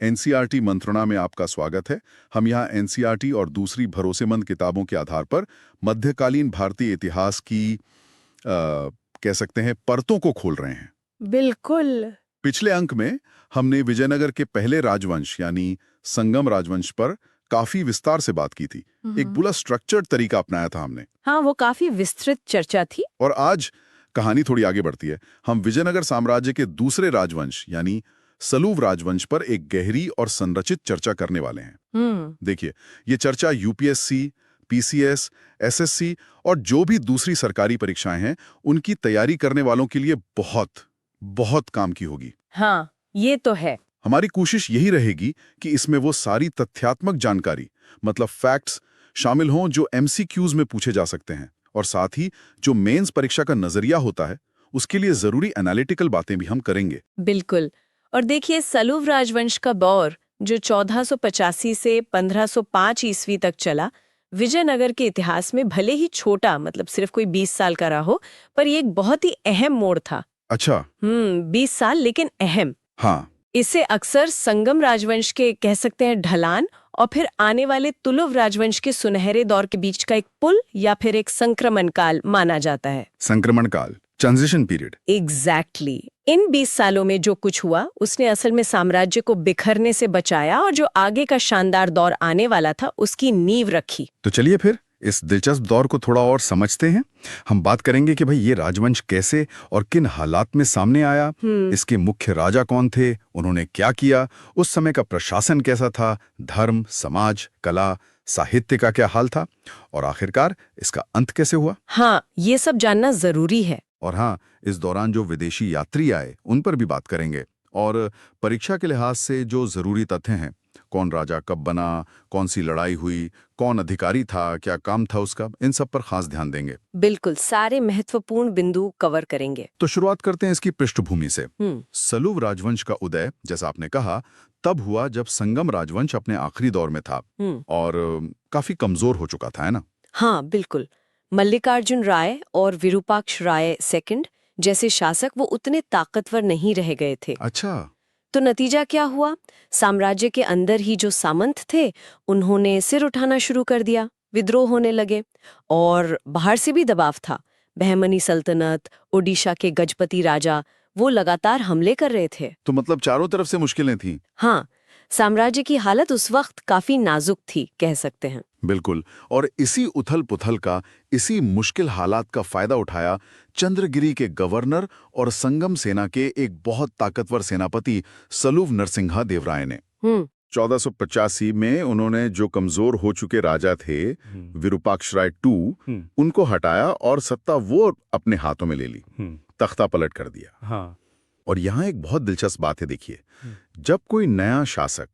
NCERT मंत्रणा में आपका स्वागत है। हम यहाँ एनसीईआरटी और दूसरी भरोसेमंद किताबों के आधार पर मध्यकालीन भारतीय इतिहास की कह सकते हैं परतों को खोल रहे हैं। बिल्कुल। पिछले अंक में हमने विजयनगर के पहले राजवंश यानी संगम राजवंश पर काफी विस्तार से बात की थी। एक पूरा स्ट्रक्चर्ड तरीका अपनाया था हमने। हाँ, वो काफी विस्तृत चर्चा थी। और आज कहानी थोड़ी आगे बढ़ती है। हम विजयनगर साम्राज्य के दूसरे राजवंश यानी सलूव राजवंश पर एक गहरी और संरचित चर्चा करने वाले हैं। देखिए, ये चर्चा यूपीएससी, पीसीएस, एसएससी और जो भी दूसरी सरकारी परीक्षाएं हैं उनकी तैयारी करने वालों के लिए बहुत बहुत काम की होगी। हाँ, ये तो है। हमारी कोशिश यही रहेगी कि इसमें वो सारी तथ्यात्मक जानकारी मतलब फैक्ट्स शामिल हों जो एमसीक्यूज में पूछे जा सकते हैं, और साथ ही जो मेंस परीक्षा का नजरिया होता है उसके लिए जरूरी एनालिटिकल बातें भी हम करेंगे। बिल्कुल। और देखिए, सलूव राजवंश का दौर जो 1485 से 1505 ईस्वी तक चला, विजयनगर के इतिहास में भले ही छोटा मतलब सिर्फ कोई 20 साल का रहा हो, पर ये एक बहुत ही अहम मोड़ था। अच्छा। 20 साल लेकिन अहम। हाँ। इसे अक्सर संगम राजवंश के कह सकते हैं ढलान और फिर आने वाले तुलुव राजवंश के सुनहरे दौर के बीच का एक पुल या फिर एक संक्रमण काल माना जाता है। संक्रमण काल, ट्रांजिशन पीरियड। एग्जैक्टली। इन 20 सालों में जो कुछ हुआ उसने असल में साम्राज्य को बिखरने से बचाया और जो आगे का शानदार दौर आने वाला था उसकी नींव रखी। तो चलिए फिर इस दिलचस्प दौर को थोड़ा और समझते हैं। हम बात करेंगे कि भाई ये राजवंश कैसे और किन हालात में सामने आया, इसके मुख्य राजा कौन थे, उन्होंने क्या किया, उस समय का प्रशासन कैसा था, धर्म, समाज, कला, साहित्य का क्या हाल था, और आखिरकार इसका अंत कैसे हुआ। हाँ, ये सब जानना जरूरी है। और हाँ, इस दौरान जो विदेशी यात्री आए उन पर भी बात करेंगे, और परीक्षा के लिहाज से जो जरूरी तथ्य हैं, कौन राजा कब बना, कौन सी लड़ाई हुई, कौन अधिकारी था, क्या काम था उसका, इन सब पर खास ध्यान देंगे। बिल्कुल, सारे महत्वपूर्ण बिंदु कवर करेंगे। तो शुरुआत करते हैं इसकी पृष्ठभूमि से। सलूव राजवंश का उदय, जैसा आपने कहा, तब हुआ जब संगम राजवंश अपने आखिरी दौर में था और काफी कमजोर हो चुका था, है ना? हाँ, बिल्कुल। मल्लिकार्जुन राय और विरूपाक्ष राय सेकंड जैसे शासक वो उतने ताकतवर नहीं रह गए थे। अच्छा। तो नतीजा क्या हुआ? साम्राज्य के अंदर ही जो सामंत थे उन्होंने सिर उठाना शुरू कर दिया, विद्रोह होने लगे, और बाहर से भी दबाव था। बहमनी सल्तनत, ओडिशा के गजपति राजा, वो लगातार हमले कर रहे थे। तो मतलब चारों तरफ से मुश्किलें थीं। हाँ, साम्राज्य की हालत उस वक्त काफी नाजुक थी, कह सकते हैं। बिल्कुल। और इसी उथल-पुथल का, इसी मुश्किल हालात का फायदा उठाया चंद्रगिरी के गवर्नर और संगम सेना के एक बहुत ताकतवर सेनापति सलूव नरसिंहा देव राय ने। 1485 में उन्होंने जो कमजोर हो चुके राजा थे विरूपाक्ष राय II, उनको हटाया और सत्ता वो अपने हाथों में ले ली, तख्ता पलट कर दिया। हाँ। और यहाँ एक बहुत दिलचस्प बात है। देखिए, जब कोई नया शासक,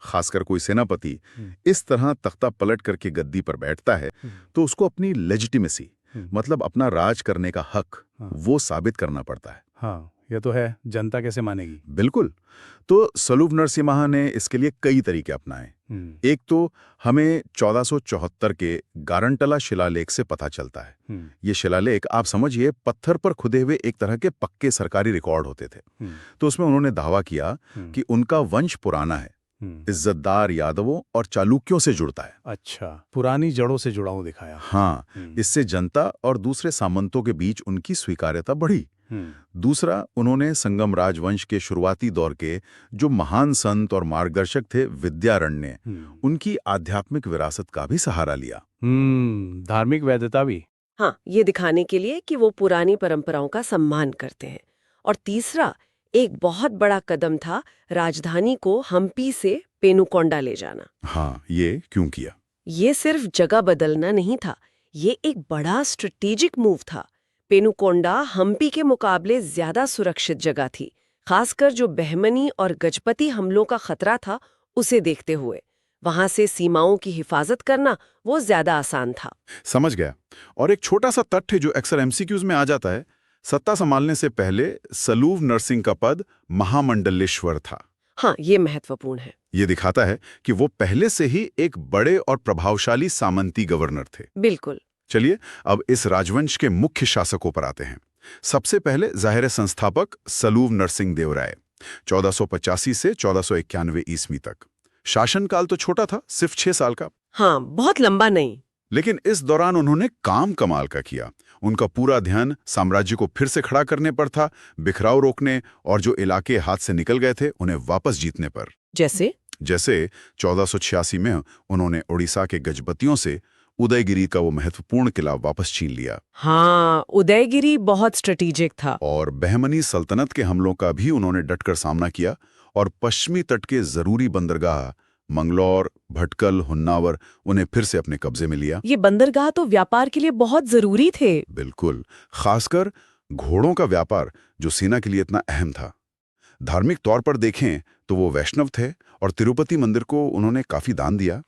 खासकर कोई सेनापति, इस तरह तख्ता पलट करके गद्दी पर बैठता है तो उसको अपनी लेजिटिमेसी मतलब अपना राज करने का हक वो साबित करना पड़ता है। हाँ, ये तो है। जनता कैसे मानेगी? बिल्कुल। तो सलूव नरसिम्हा ने इसके लिए कई तरीके अपनाए। एक तो हमें 1474 के गारंटला शिलालेख से पता चलता है। ये शिलालेख आप समझिए पत्थर पर खुदे हुए एक तरह के पक्के सरकारी रिकॉर्ड होते थे। तो उसमें उन्होंने दावा किया कि उनका वंश पुराना है, इज्जतदार यादवों और चालुक्यों से जुड़ता है। अच्छा, पुरानी जड़ों से जुड़ा हुआ दिखाया। हाँ, इससे जनता और दूसरे सामंतों के बीच उनकी स्वीकार्यता बढ़ी। दूसरा, उन्होंने संगम राजवंश के शुरुआती दौर के जो महान संत और मार्गदर्शक थे विद्यारण्य, उनकी आध्यात्मिक विरासत का भी सहारा लिया। धार्मिक वैधता भी। हाँ, ये दिखाने के लिए कि वो पुरानी परंपराओं का सम्मान करते हैं। और तीसरा, एक बहुत बड़ा कदम था राजधानी को हम्पी से पेनुकोंडा ले जाना। हाँ, ये क्यों किया? ये सिर्फ जगह बदलना नहीं था, ये एक बड़ा स्ट्रेटेजिक मूव था। पेनुकोंडा हम्पी के मुकाबले ज्यादा सुरक्षित जगह थी, खासकर जो बहमनी और गजपति हमलों का खतरा था उसे देखते हुए। वहां से सीमाओं की हिफाजत करना वो ज्यादा आसान था। समझ गया। और एक छोटा सा तथ्य जो अक्सर एमसीक्यूज में आ जाता है, सत्ता संभालने से पहले सलूव नरसिंह का पद महामंडलेश्वर था। हाँ, ये महत्वपूर्ण है। ये दिखाता है कि वो पहले से ही एक बड़े और प्रभावशाली सामंती गवर्नर थे। बिल्कुल। चलिए अब इस राजवंश के मुख्य शासकों पर आते हैं। सबसे पहले जाहिर संस्थापक सलूव नरसिंह देव राय। 1485 से 1491 ईस्वी तक। शासनकाल तो छोटा था, सिर्फ 6 साल का। हाँ, बहुत लंबा नहीं। लेकिन इस दौरान उन्होंने काम कमाल का किया। उनका पूरा ध्यान साम्राज्य को फिर से खड़ा करने पर था, बिखराव रोकने और जो इलाके हाथ से निकल गए थे उन्हें वापस जीतने पर। जैसे 1486 में उन्होंने ओडिशा के गजपतियों से उदयगिरी का वो महत्वपूर्ण किला वापस छीन लिया। हाँ, उदयगिरी बहुत स्ट्रेटेजिक था। और बहमनी सल्तनत के हमलों का भी उन्होंने डटकर सामना किया और पश्चिमी तट के जरूरी बंदरगाह मंगलौर, भटकल, हुन्नावर उन्हें फिर से अपने कब्जे में लिया। ये बंदरगाह तो व्यापार के लिए बहुत जरूरी थे। बिल्कुल, खासकर घोड़ों का व्यापार जो सेना के लिए इतना अहम था। धार्मिक तौर पर देखें तो वो वैष्णव थे और तिरुपति मंदिर को उन्होंने काफी दान दिया।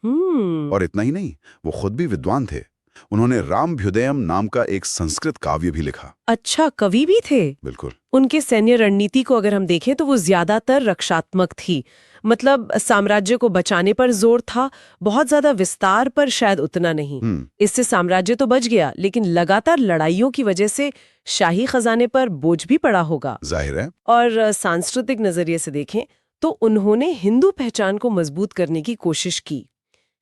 और इतना ही नहीं, वो खुद भी विद्वान थे। उन्होंने रामभ्युदयम नाम का एक संस्कृत काव्य भी लिखा। अच्छा, कवि भी थे। बिल्कुल। उनके सैन्य रणनीति को अगर हम देखें तो वो ज्यादातर रक्षात्मक थी। मतलब साम्राज्य को बचाने पर जोर था, बहुत ज्यादा विस्तार पर शायद उतना नहीं। इससे साम्राज्य तो बच गया, लेकिन लगातार लड़ाइयों की वजह से शाही खजाने पर बोझ भी पड़ा होगा। जाहिर है। और सांस्कृतिक नजरिए से देखें तो उन्होंने हिंदू पहचान को मजबूत करने की कोशिश की।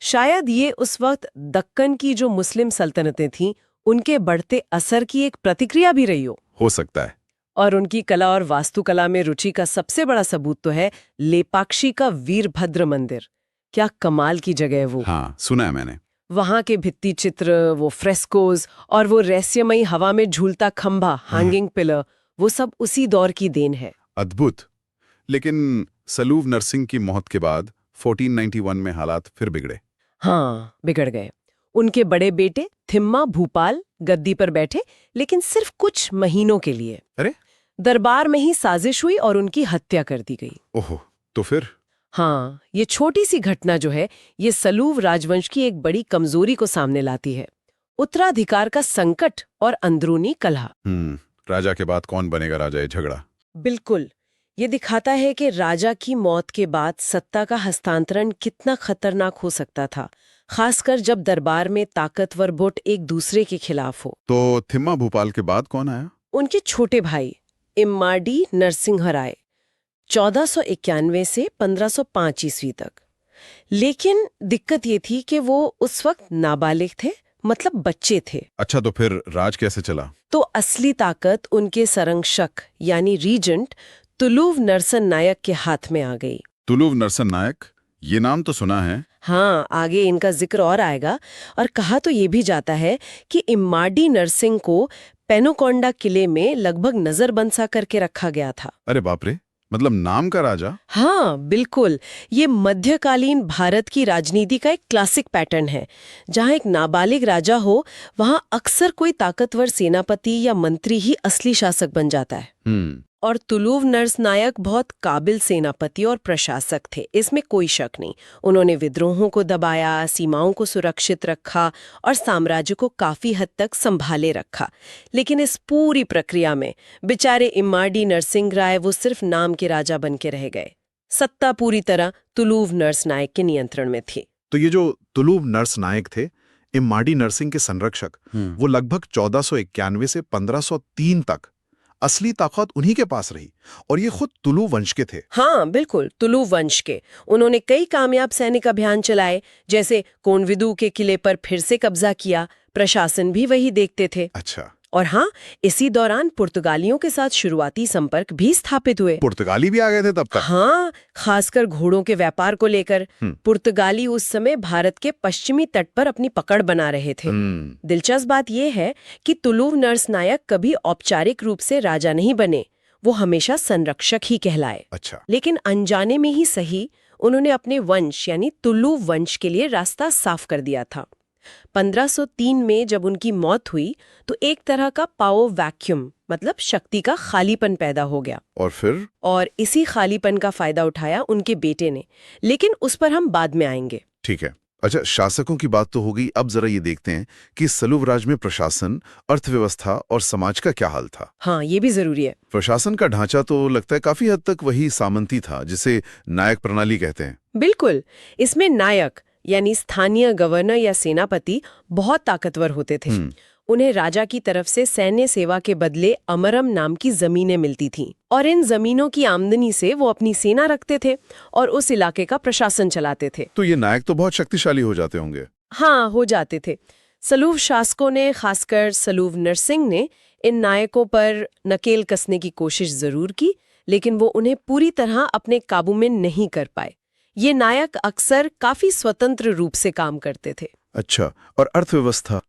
शायद ये उस वक्त दक्कन की जो मुस्लिम सल्तनतें थीं, उनके बढ़ते असर की एक प्रतिक्रिया भी रही हो सकता है। और उनकी कला और वास्तुकला में रुचि का सबसे बड़ा सबूत तो है लेपाक्षी का वीरभद्र मंदिर। क्या कमाल की जगह है वो। हाँ, सुना है मैंने। वहां के भित्ति चित्र, वो फ्रेस्कोज और वो रहस्यमयी हवा में झूलता खंभा, हैंगिंग पिलर, वो सब उसी दौर की देन है। अद्भुत। लेकिन सलूव नरसिंह की मौत के बाद 1491 में हालात फिर बिगड़े। हाँ, बिगड़ गए। उनके बड़े बेटे थिम्मा भूपाल गद्दी पर बैठे, लेकिन सिर्फ कुछ महीनों के लिए। अरे, दरबार में ही साजिश हुई और उनकी हत्या कर दी गई। ओहो, तो फिर? हाँ, ये छोटी सी घटना जो है, ये सलूव राजवंश की एक बड़ी कमजोरी को सामने लाती है। उत्तराधिकार का संकट और अंदरूनी कलह। राजा के बाद कौन बनेगा राजा, ये झगड़ा। बिल्कुल, ये दिखाता है कि राजा की मौत के बाद सत्ता का हस्तांतरण कितना खतरनाक हो सकता था, खासकर जब दरबार में ताकतवर गुट एक दूसरे के खिलाफ हो। तो थिम्मा भूपाल के बाद कौन आया? उनके छोटे भाई इम्माडी नरसिंहराय 1491 से 1505 ईस्वी तक। लेकिन दिक्कत ये थी कि वो उस वक्त नाबालिग थे, मतलब बच्चे थे। अच्छा, तो फिर राज कैसे चला? तो असली ताकत उनके संरक्षक यानी रीजेंट तुलुव नरसन नायक के हाथ में आ गई। तुलुव नरसन नायक, ये नाम तो सुना है। हाँ, आगे इनका जिक्र और आएगा। और कहा तो ये भी जाता है कि इम्माडी नरसिंह को पेनुकोंडा किले में लगभग नजरबंद सा करके रखा गया था। अरे बाप रे, मतलब नाम का राजा। हाँ, बिल्कुल। ये मध्यकालीन भारत की राजनीति का एक क्लासिक पैटर्न है। जहाँ एक नाबालिग राजा हो, वहाँ अक्सर कोई ताकतवर सेनापति या मंत्री ही असली शासक बन जाता है। और तुलुव नरस नायक बहुत काबिल सेनापति और प्रशासक थे, इसमें कोई शक नहीं। उन्होंने विद्रोहों को दबाया, सीमाओं को सुरक्षित रखा और साम्राज्य को काफी हद तक संभाले रखा। लेकिन इस पूरी प्रक्रिया में बेचारे इम्माडी नरसिंह राय वो सिर्फ नाम के राजा बन के रह गए। सत्ता पूरी तरह तुलुव नरस नायक के नियंत्रण में थी। तो ये जो तुलुव नरस नायक थे, इम्माडी नरसिंह के संरक्षक, वो लगभग 1491 से 1503 तक असली ताकत उन्हीं के पास रही, और ये खुद तुलु वंश के थे। हाँ, बिल्कुल, तुलु वंश के। उन्होंने कई कामयाब सैनिक अभियान चलाए, जैसे कोनविदु के किले पर फिर से कब्जा किया। प्रशासन भी वही देखते थे। अच्छा। और हाँ, इसी दौरान पुर्तगालियों के साथ शुरुआती संपर्क भी स्थापित हुए। पुर्तगाली भी आ गए थे तब तक? हाँ, खासकर घोड़ों के व्यापार को लेकर। पुर्तगाली उस समय भारत के पश्चिमी तट पर अपनी पकड़ बना रहे थे। दिलचस्प बात यह है कि तुलुव नरस नायक कभी औपचारिक रूप से राजा नहीं बने, वो हमेशा संरक्षक ही कहलाए। अच्छा। लेकिन अनजाने में ही सही, उन्होंने अपने वंश यानी तुलुव वंश के लिए रास्ता साफ कर दिया था। 1503 में जब उनकी मौत हुई तो एक तरह का पावर वैक्यूम, मतलब शक्ति का खालीपन पैदा हो गया। और फिर? और इसी खालीपन का फायदा उठाया उनके बेटे ने, लेकिन उस पर हम बाद में आएंगे। ठीक है। अच्छा, शासकों की बात तो हो गई। अब जरा ये देखते हैं कि सलूव राज में प्रशासन, अर्थव्यवस्था और समाज का क्या हाल था। हाँ, ये भी जरूरी है। प्रशासन का ढांचा तो लगता है काफी हद तक वही सामंती था, जिसे नायक प्रणाली कहते हैं। बिल्कुल। इसमें नायक यानी स्थानीय गवर्नर या सेनापति बहुत ताकतवर होते थे। उन्हें राजा की तरफ से सैन्य सेवा के बदले अमरम नाम की जमीनें मिलती थीं और इन जमीनों की आमदनी से वो अपनी सेना रखते थे और उस इलाके का प्रशासन चलाते थे। तो ये नायक तो बहुत शक्तिशाली हो जाते होंगे। हाँ, हो जाते थे। सलूव शासकों ने, खासकर सलूव नरसिंह ने, इन नायकों पर नकेल कसने की कोशिश जरूर की, लेकिन वो उन्हें पूरी तरह अपने काबू में नहीं कर पाए। ये नायक अक्सर काफी स्वतंत्र रूप से काम करते थे। अच्छा, और अर्थव्यवस्था?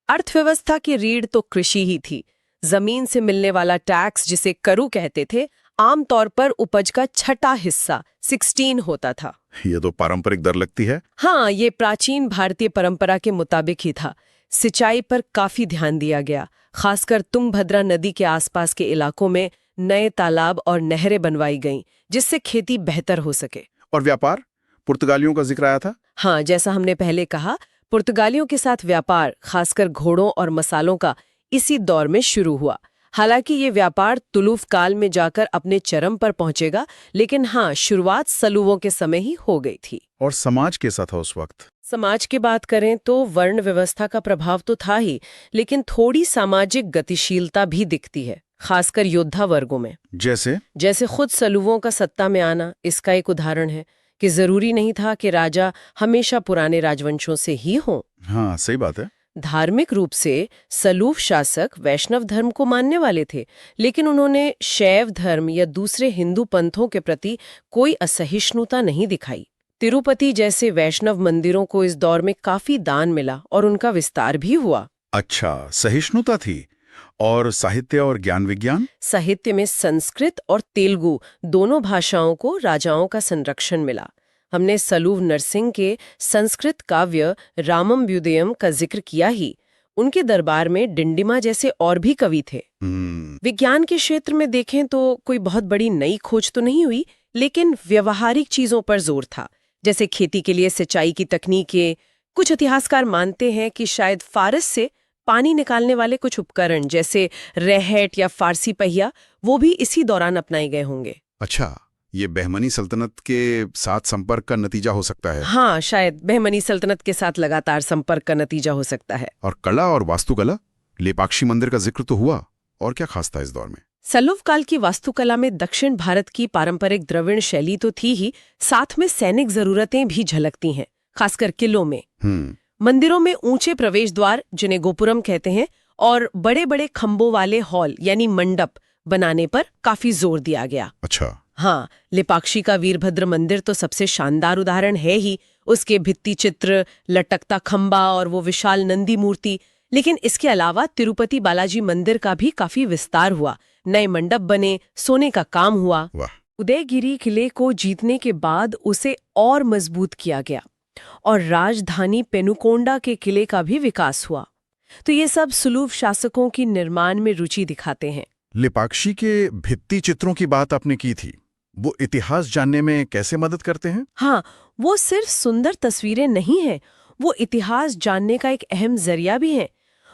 अर्थव्यवस्था की रीढ़ तो कृषि ही थी। जमीन से मिलने वाला टैक्स, जिसे करू कहते थे, आमतौर पर उपज का छठा हिस्सा 16 होता था। ये तो पारंपरिक दर लगती है। हाँ, ये प्राचीन भारतीय परंपरा के मुताबिक ही था। सिंचाई पर काफी ध्यान दिया गया। खासकर तुंगभद्रा नदी के आसपास के इलाकों में नए तालाब और नहरें बनवाई गईं, जिससे खेती बेहतर हो सके। और व्यापार? पुर्तगालियों का जिक्र आया था। हाँ, जैसा हमने पहले कहा, पुर्तगालियों के साथ व्यापार, खासकर घोड़ों और मसालों का, इसी दौर में शुरू हुआ। हालांकि ये व्यापार तुलुफ काल में जाकर अपने चरम पर पहुंचेगा, लेकिन हाँ, शुरुआत सलूवों के समय ही हो गई थी। और समाज कैसा था उस वक्त? समाज की बात करें तो वर्ण व्यवस्था का प्रभाव तो था ही, लेकिन थोड़ी सामाजिक गतिशीलता भी दिखती है, खासकर योद्धा वर्गों में। जैसे खुद सलूवों का सत्ता में आना इसका एक उदाहरण है कि जरूरी नहीं था कि राजा हमेशा पुराने राजवंशों से ही हों। हाँ, सही बात है। धार्मिक रूप से सलूव शासक वैष्णव धर्म को मानने वाले थे, लेकिन उन्होंने शैव धर्म या दूसरे हिंदू पंथों के प्रति कोई असहिष्णुता नहीं दिखाई। तिरुपति जैसे वैष्णव मंदिरों को इस दौर में काफी दान मिला और उनका विस्तार भी हुआ। अच्छा, सहिष्णुता थी। और साहित्य और ज्ञान विज्ञान? साहित्य में संस्कृत और तेलुगु दोनों भाषाओं को राजाओं का संरक्षण मिला। हमने सलूव नरसिंह के संस्कृत काव्य रामम्ब्युदयम का जिक्र किया ही। उनके दरबार में डिंडिमा जैसे और भी कवि थे। विज्ञान के क्षेत्र में देखें तो कोई बहुत बड़ी नई खोज तो नहीं हुई, लेकिन व्यवहारिक चीजों पर जोर था, जैसे खेती के लिए सिंचाई की तकनीकें। कुछ इतिहासकार मानते हैं कि शायद फारस से पानी निकालने वाले कुछ उपकरण, जैसे रेहट या फारसी पहिया, वो भी इसी दौरान अपनाए गए होंगे। अच्छा, ये बहमनी सल्तनत के साथ संपर्क का नतीजा हो सकता है। हाँ, शायद बहमनी सल्तनत के साथ लगातार संपर्क का नतीजा हो सकता है। और कला और वास्तुकला? लेपाक्षी मंदिर का जिक्र तो हुआ, और क्या खास था इस दौर में? सलूव काल की वास्तुकला में दक्षिण भारत की पारंपरिक द्रविड़ शैली तो थी ही, साथ में सैनिक जरूरतें भी झलकती हैं, खासकर किलों में। मंदिरों में ऊंचे प्रवेश द्वार, जिन्हें गोपुरम कहते हैं, और बड़े बड़े खंभों वाले हॉल यानी मंडप बनाने पर काफी जोर दिया गया। अच्छा। हाँ, लेपाक्षी का वीरभद्र मंदिर तो सबसे शानदार उदाहरण है ही। उसके भित्ति चित्र, लटकता खंबा और वो विशाल नंदी मूर्ति। लेकिन इसके अलावा तिरुपति बालाजी मंदिर का भी काफी विस्तार हुआ। नए मंडप बने, सोने का काम हुआ। उदयगिरी किले को जीतने के बाद उसे और मजबूत किया गया और राजधानी पेनुकोंडा के किले का भी विकास हुआ। तो ये सब सुलूव शासकों की निर्माण में रुचि दिखाते हैं। लेपाक्षी के भित्ति चित्रों की बात आपने की थी, वो इतिहास जानने में कैसे मदद करते हैं? हाँ, वो सिर्फ सुंदर तस्वीरें नहीं हैं, वो इतिहास जानने का एक अहम जरिया भी है।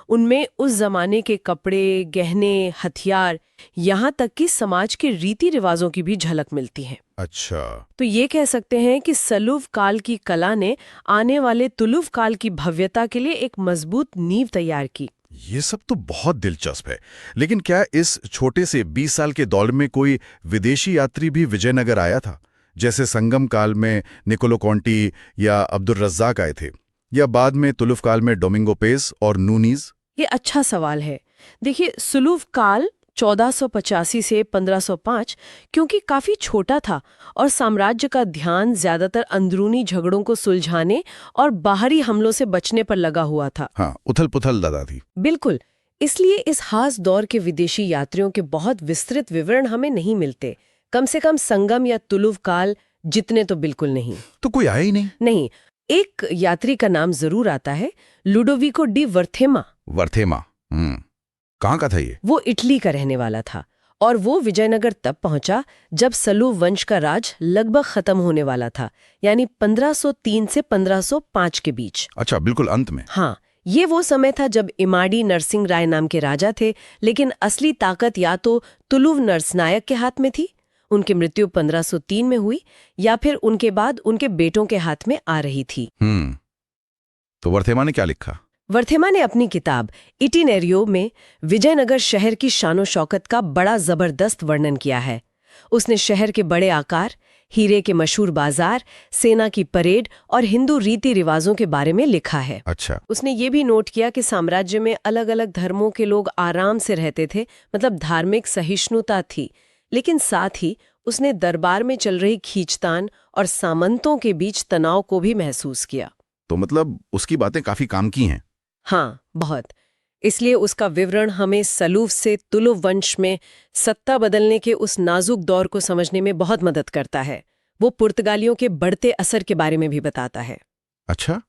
उनमें उस जमाने के कपड़े, गहने, हथियार, यहाँ तक कि समाज के रीति रिवाजों की भी झलक मिलती है। अच्छा। तो ये कह सकते हैं कि सलूव काल की कला ने आने वाले तुलुव काल की भव्यता के लिए एक मजबूत नींव तैयार की। ये सब तो बहुत दिलचस्प है, लेकिन क्या इस छोटे से 20 साल के दौर में कोई विदेशी यात्री भी विजयनगर आया था, जैसे संगम काल में निकोलो कॉन्टी या अब्दुल रज्जाक आए थे, या बाद में तुलुव काल में डोमिंगो पेस और नूनीज? ये अच्छा सवाल है। देखिए, सुलूव काल 1485 से 1505 क्योंकि काफी छोटा था और साम्राज्य का ध्यान ज्यादातर अंदरूनी झगड़ों को सुलझाने और बाहरी हमलों से बचने पर लगा हुआ था। हाँ, उथल-पुथल ज्यादा थी। बिल्कुल, इसलिए इस खास दौर के विदेशी यात्रियों के बहुत विस्तृत विवरण हमें नहीं मिलते। कम से कम संगम या तुलुव काल जितने तो बिल्कुल नहीं। तो कोई आया ही नहीं? नहीं, एक यात्री का नाम जरूर आता है, लुडोविको डी वर्थेमा। वर्थेमा, कहाँ का था ये? वो इटली का रहने वाला था और वो विजयनगर तब पहुंचा जब सलूव वंश का राज लगभग खत्म होने वाला था, यानी 1503 से 1505 के बीच। अच्छा, बिल्कुल अंत में। हाँ, ये वो समय था जब इमाडी नरसिंह राय नाम के राजा थे, लेकिन असली ताकत या तो तुलुव नरसनायक के हाथ में थी, उनकी मृत्यु 1503 में हुई, या फिर उनके बाद उनके बेटों के हाथ में आ रही थी। तो वर्थेमा ने क्या लिखा? वर्थेमा ने अपनी किताब इटिनेरियो में विजयनगर शहर की शानो शौकत का बड़ा जबरदस्त वर्णन किया है। उसने शहर के बड़े आकार, हीरे के मशहूर बाजार, सेना की परेड और हिंदू रीति रिवाजों के बारे में लिखा है। अच्छा। उसने ये भी नोट किया कि साम्राज्य में अलग अलग धर्मों के लोग आराम से रहते थे, मतलब धार्मिक सहिष्णुता थी, लेकिन साथ ही उसने दरबार में चल रही खींचतान और सामंतों के बीच तनाव को भी महसूस किया। तो मतलब उसकी बातें काफी काम की हैं। हाँ, बहुत। इसलिए उसका विवरण हमें सलूफ से तुलुव वंश में सत्ता बदलने के उस नाजुक दौर को समझने में बहुत मदद करता है। वो पुर्तगालियों के बढ़ते असर के बारे में भी बताता है। अच्छा,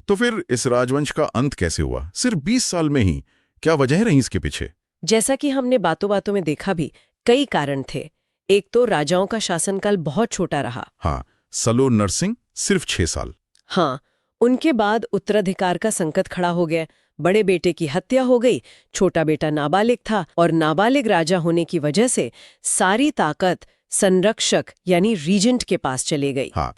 तो फिर इस राजवंश का अंत कैसे हुआ? सिर्फ 20 साल में ही? क्या वजह रही इसके पीछे? जैसा कि हमने बातों बातों में देखा भी, कई कारण थे। एक तो राजाओं का शासनकाल बहुत छोटा रहा। हाँ, सलूव नरसिंह सिर्फ 6 साल। हाँ, उनके बाद उत्तराधिकार का संकट खड़ा हो गया। बड़े बेटे की हत्या हो गई, छोटा बेटा नाबालिग था और नाबालिग राजा होने की वजह से सारी ताकत संरक्षक यानी रीजेंट के पास चली गई। हाँ,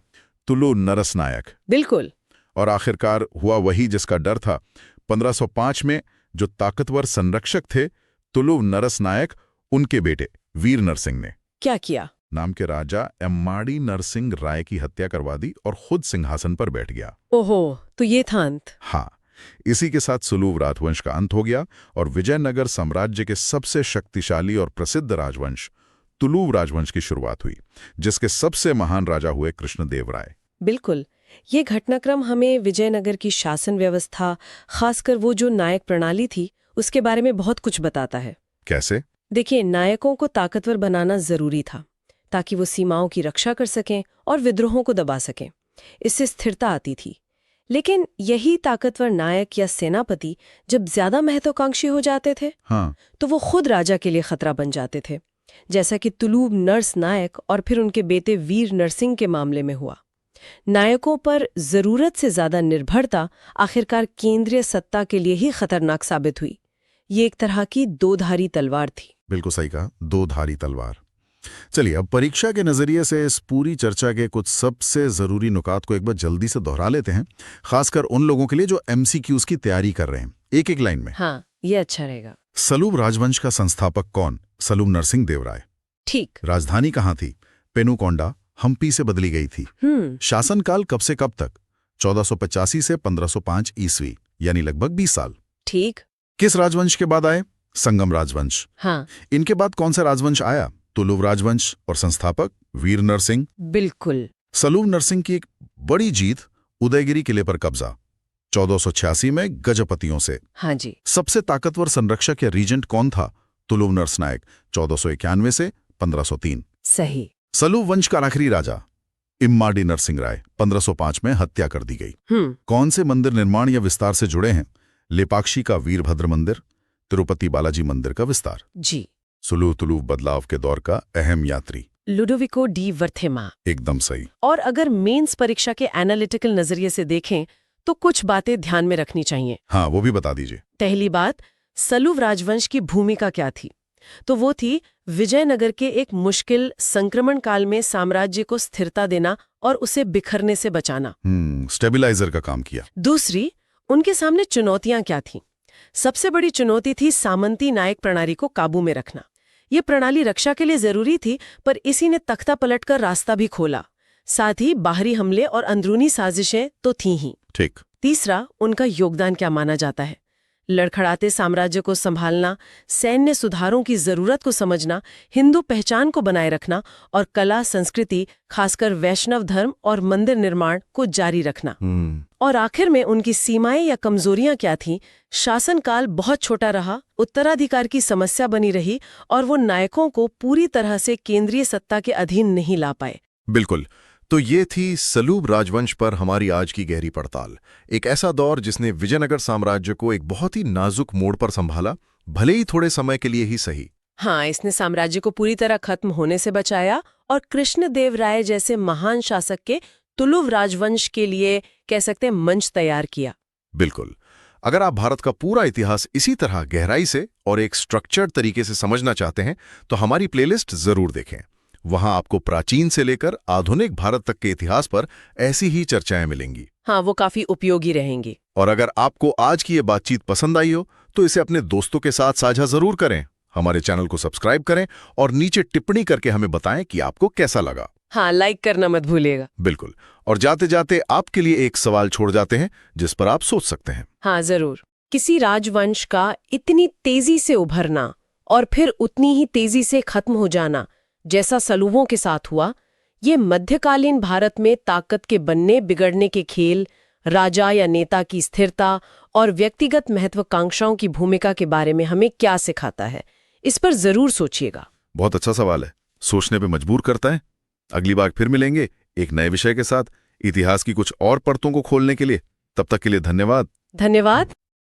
तुलु नरस नायक। बिल्कुल। और आखिरकार हुआ वही जिसका डर था। 1505 में जो ताकतवर संरक्षक थे तुलु नरस नायक, उनके बेटे वीर नरसिंह ने क्या किया? नाम के राजा एम्माड़ी नरसिंह राय की हत्या करवा दी और खुद सिंहासन पर बैठ गया। ओहो, तो ये था अंत। हाँ, इसी के साथ सुलूव राजवंश का अंत हो गया और विजयनगर साम्राज्य के सबसे शक्तिशाली और प्रसिद्ध राजवंश तुलुव राजवंश की शुरुआत हुई, जिसके सबसे महान राजा हुए कृष्णदेव राय। बिल्कुल। ये घटनाक्रम हमें विजयनगर की शासन व्यवस्था, खासकर वो जो नायक प्रणाली थी, उसके बारे में बहुत कुछ बताता है। कैसे? देखिए, नायकों को ताकतवर बनाना जरूरी था ताकि वो सीमाओं की रक्षा कर सकें और विद्रोहों को दबा सकें। इससे स्थिरता आती थी। लेकिन यही ताकतवर नायक या सेनापति जब ज्यादा महत्वाकांक्षी हो जाते थे, हाँ, तो वो खुद राजा के लिए खतरा बन जाते थे, जैसा कि तुलुव नर्स नायक और फिर उनके बेटे वीर नरसिंह के मामले में हुआ। नायकों पर जरूरत से ज्यादा निर्भरता आखिरकार केंद्रीय सत्ता के लिए ही खतरनाक साबित हुई। ये एक तरह की दो-धारी तलवार थी। बिल्कुल सही कहा, दो-धारी तलवार। चलिए, अब परीक्षा के नजरिए से इस पूरी चर्चा के कुछ सबसे जरूरी नुकात को एक बार जल्दी से दोहरा लेते हैं, खासकर उन लोगों के लिए जो MCQs की तैयारी कर रहे हैं, एक एक लाइन में। हाँ, ये अच्छा रहेगा। सलूव राजवंश का संस्थापक कौन? सलूव नरसिंह देव राय। ठीक। राजधानी कहाँ थी? पेनुकोंडा, हम्पी से बदली गई थी। शासनकाल कब से कब तक? 1485 से 1505 ईस्वी, यानी लगभग 20 साल। ठीक। किस राजवंश के बाद आए? संगम राजवंश। हाँ, इनके बाद कौन सा राजवंश आया? तुलुव राजवंश और संस्थापक वीर नरसिंह। बिल्कुल। सलूव नरसिंह की एक बड़ी जीत, उदयगिरी किले पर कब्जा 1486 में गजपतियों से। हाँ जी। सबसे ताकतवर संरक्षक या रीजेंट कौन था? तुलुव नरस नायक, 1491 से 1503। सही। सलूव वंश का आखिरी राजा इम्माडी नरसिंह राय, 1505 में हत्या कर दी गई। कौन से मंदिर निर्माण या विस्तार से जुड़े हैं? लेपाक्षी का वीरभद्र मंदिर, तिरुपति बालाजी मंदिर का विस्तार। जी। सुलूव तुलुव बदलाव के दौर का अहम यात्री लुडोविको डी वर्थेमा। एकदम सही। और अगर मेंस परीक्षा के एनालिटिकल नजरिए से देखें तो कुछ बातें ध्यान में रखनी चाहिए। हाँ, वो भी बता दीजिए। पहली बात, सलूव राजवंश की भूमिका क्या थी? तो वो थी विजयनगर के एक मुश्किल संक्रमण काल में साम्राज्य को स्थिरता देना और उसे बिखरने से बचाना। स्टेबिलाइजर का काम किया। दूसरी, उनके सामने चुनौतियां क्या थीं? सबसे बड़ी चुनौती थी सामंती नायक प्रणाली को काबू में रखना। ये प्रणाली रक्षा के लिए जरूरी थी, पर इसी ने तख्ता पलटकर रास्ता भी खोला। साथ ही बाहरी हमले और अंदरूनी साजिशें तो थीं ही। ठीक। तीसरा, उनका योगदान क्या माना जाता है? लड़खड़ाते साम्राज्य को संभालना, सैन्य सुधारों की जरूरत को समझना, हिंदू पहचान को बनाए रखना और कला संस्कृति, खासकर वैष्णव धर्म और मंदिर निर्माण को जारी रखना। और आखिर में उनकी सीमाएं या कमजोरियां क्या थीं? शासनकाल बहुत छोटा रहा, उत्तराधिकार की समस्या बनी रही और वो नायकों को पूरी तरह से केंद्रीय सत्ता के अधीन नहीं ला पाए। बिल्कुल। तो ये थी सलूव राजवंश पर हमारी आज की गहरी पड़ताल। एक ऐसा दौर जिसने विजयनगर साम्राज्य को एक बहुत ही नाजुक मोड़ पर संभाला, भले ही थोड़े समय के लिए ही सही। हाँ, इसने साम्राज्य को पूरी तरह खत्म होने से बचाया और कृष्णदेव राय जैसे महान शासक के तुलुव राजवंश के लिए कह सकते हैं मंच तैयार किया। बिल्कुल। अगर आप भारत का पूरा इतिहास इसी तरह गहराई से और एक स्ट्रक्चर्ड तरीके से समझना चाहते हैं तो हमारी प्लेलिस्ट जरूर देखें। वहां आपको प्राचीन से लेकर आधुनिक भारत तक के इतिहास पर ऐसी ही चर्चाएं मिलेंगी। हाँ, वो काफी उपयोगी रहेंगी। और अगर आपको आज की ये बातचीत पसंद आई हो तो इसे अपने दोस्तों के साथ साझा जरूर करें। हमारे चैनल को सब्सक्राइब करें और नीचे टिप्पणी करके हमें बताएं कि आपको कैसा लगा। हाँ, लाइक करना मत भूलिएगा। बिल्कुल। और जाते जाते आपके लिए एक सवाल छोड़ जाते हैं जिस पर आप सोच सकते हैं। हाँ, जरूर। किसी राजवंश का इतनी तेजी से उभरना और फिर उतनी ही तेजी से खत्म हो जाना, जैसा सलूबों के साथ हुआ, ये मध्यकालीन भारत में ताकत के बनने बिगड़ने के खेल, राजा या नेता की स्थिरता और व्यक्तिगत महत्वाकांक्षाओं की भूमिका के बारे में हमें क्या सिखाता है? इस पर जरूर सोचिएगा। बहुत अच्छा सवाल है, सोचने पे मजबूर करता है। अगली बार फिर मिलेंगे एक नए विषय के साथ, इतिहास की कुछ और परतों को खोलने के लिए। तब तक के लिए धन्यवाद। धन्यवाद।